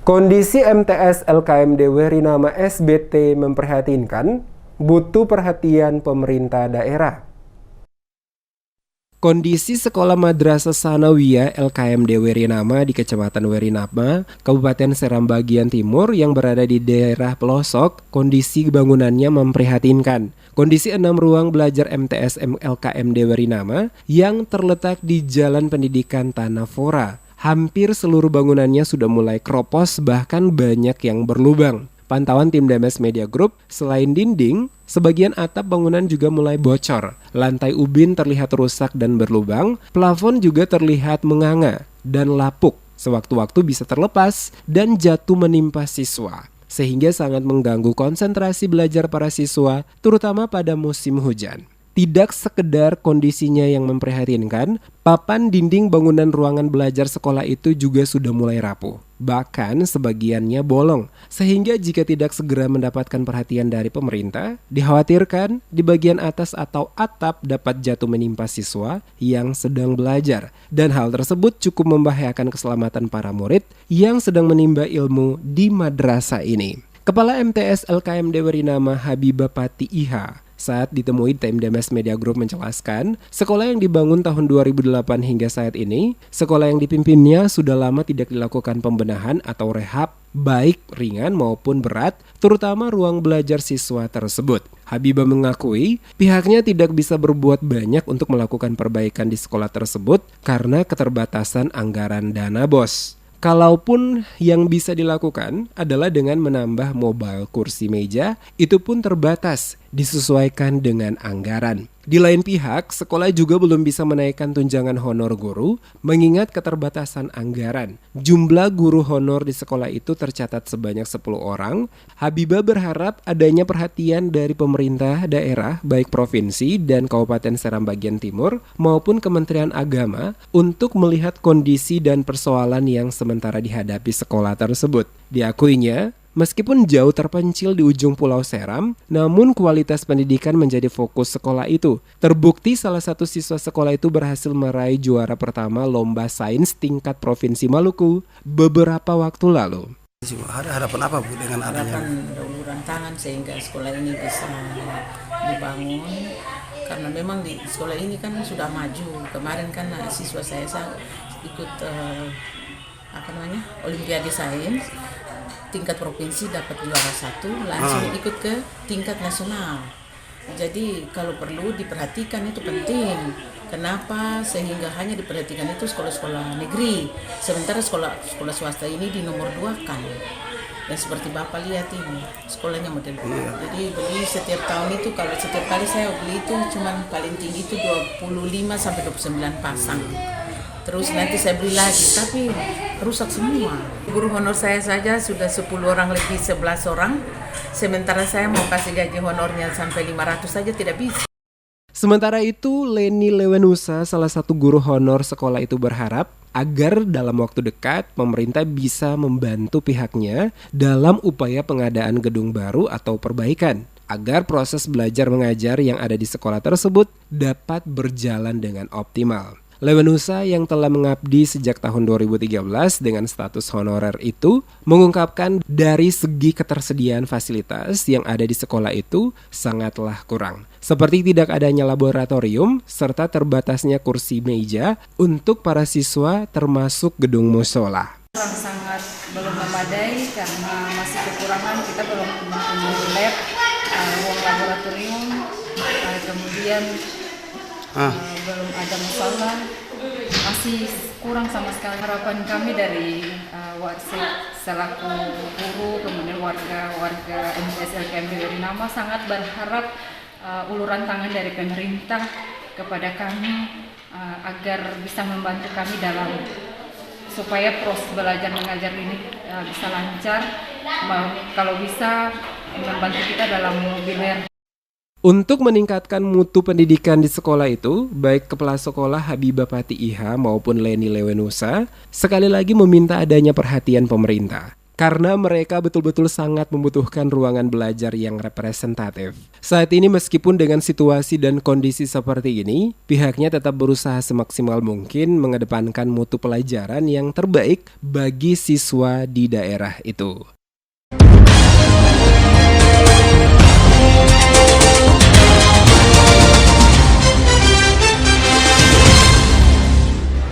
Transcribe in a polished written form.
Kondisi MTS LKMD Werinama SBT memprihatinkan, butuh perhatian pemerintah daerah. Kondisi Sekolah Madrasah Sanawiyah LKMD Werinama di Kecamatan Werinama, Kabupaten Seram bagian timur yang berada di daerah pelosok, kondisi bangunannya memprihatinkan. Kondisi 6 ruang belajar MTS LKMD Werinama yang terletak di Jalan Pendidikan Tanah Fora. Hampir seluruh bangunannya sudah mulai kropos, bahkan banyak yang berlubang. Pantauan tim Demes Media Group, selain dinding, sebagian atap bangunan juga mulai bocor. Lantai ubin terlihat rusak dan berlubang, plafon juga terlihat menganga dan lapuk. Sewaktu-waktu bisa terlepas dan jatuh menimpa siswa, sehingga sangat mengganggu konsentrasi belajar para siswa, terutama pada musim hujan. Tidak sekedar kondisinya yang memprihatinkan, papan dinding bangunan ruangan belajar sekolah itu juga sudah mulai rapuh. Bahkan sebagiannya bolong, sehingga jika tidak segera mendapatkan perhatian dari pemerintah, dikhawatirkan di bagian atas atau atap dapat jatuh menimpa siswa yang sedang belajar. Dan hal tersebut cukup membahayakan keselamatan para murid yang sedang menimba ilmu di madrasah ini. Kepala MTS LKMD Werinama Habibah Pati Iha saat ditemui tim Demes Media Group menjelaskan, sekolah yang dibangun tahun 2008 hingga saat ini, sekolah yang dipimpinnya sudah lama tidak dilakukan pembenahan atau rehab, baik ringan maupun berat, terutama ruang belajar siswa tersebut. Habibah mengakui pihaknya tidak bisa berbuat banyak untuk melakukan perbaikan di sekolah tersebut karena keterbatasan anggaran dana BOS. Kalaupun yang bisa dilakukan adalah dengan menambah mobile kursi meja, itu pun terbatas, disesuaikan dengan anggaran. Di lain pihak, sekolah juga belum bisa menaikkan tunjangan honor guru, mengingat keterbatasan anggaran. Jumlah guru honor di sekolah itu tercatat sebanyak 10 orang. Habibah berharap adanya perhatian dari pemerintah daerah, baik provinsi dan Kabupaten Seram bagian timur, maupun Kementerian Agama, untuk melihat kondisi dan persoalan yang sementara dihadapi sekolah tersebut. Diakuinya, meskipun jauh terpencil di ujung Pulau Seram, namun kualitas pendidikan menjadi fokus sekolah itu. Terbukti salah satu siswa sekolah itu berhasil meraih juara pertama lomba sains tingkat Provinsi Maluku beberapa waktu lalu. Harapan apa Bu dengan adanya? Harapan uluran tangan sehingga sekolah ini bisa dibangun, karena memang di sekolah ini kan sudah maju. Kemarin kan siswa saya ikut Olimpiade Sains tingkat provinsi, dapat juara 1, langsung ikut ke tingkat nasional. Jadi kalau perlu diperhatikan itu penting. Kenapa? Sehingga hanya diperhatikan itu sekolah-sekolah negeri, sementara sekolah swasta ini di nomor 2 kan. Dan seperti Bapak lihat ini, sekolahnya model. Jadi beli setiap tahun itu, kalau setiap kali saya beli itu cuman paling tinggi itu 25 sampai 29 pasang. Terus nanti saya beli lagi, tapi rusak semua. Guru honor saya saja sudah 10 orang lebih 11 orang. Sementara saya mau kasih gaji honornya sampai 500 saja tidak bisa. Sementara itu, Leni Lewenusa, salah satu guru honor sekolah itu berharap agar dalam waktu dekat pemerintah bisa membantu pihaknya dalam upaya pengadaan gedung baru atau perbaikan, agar proses belajar mengajar yang ada di sekolah tersebut dapat berjalan dengan optimal. Lewenusa yang telah mengabdi sejak tahun 2013 dengan status honorer itu mengungkapkan dari segi ketersediaan fasilitas yang ada di sekolah itu sangatlah kurang. Seperti tidak adanya laboratorium serta terbatasnya kursi meja untuk para siswa termasuk gedung musola. Sangat belum memadai karena masih kekurangan, kita belum mempunyai lab, ruang laboratorium, kemudian belum ada musola, masih kurang sama sekali. Harapan kami dari Warsik selaku guru, kemudian warga MTS LKMD Werinama sangat berharap uluran tangan dari pemerintah kepada kami agar bisa membantu kami dalam supaya proses belajar mengajar ini bisa lancar, kalau bisa membantu kita dalam mobil. Untuk meningkatkan mutu pendidikan di sekolah itu, baik Kepala Sekolah Habibah Pati Iha maupun Leni Lewenusa sekali lagi meminta adanya perhatian pemerintah. karena mereka betul-betul sangat membutuhkan ruangan belajar yang representatif. Saat ini meskipun dengan situasi dan kondisi seperti ini, pihaknya tetap berusaha semaksimal mungkin mengedepankan mutu pelajaran yang terbaik bagi siswa di daerah itu.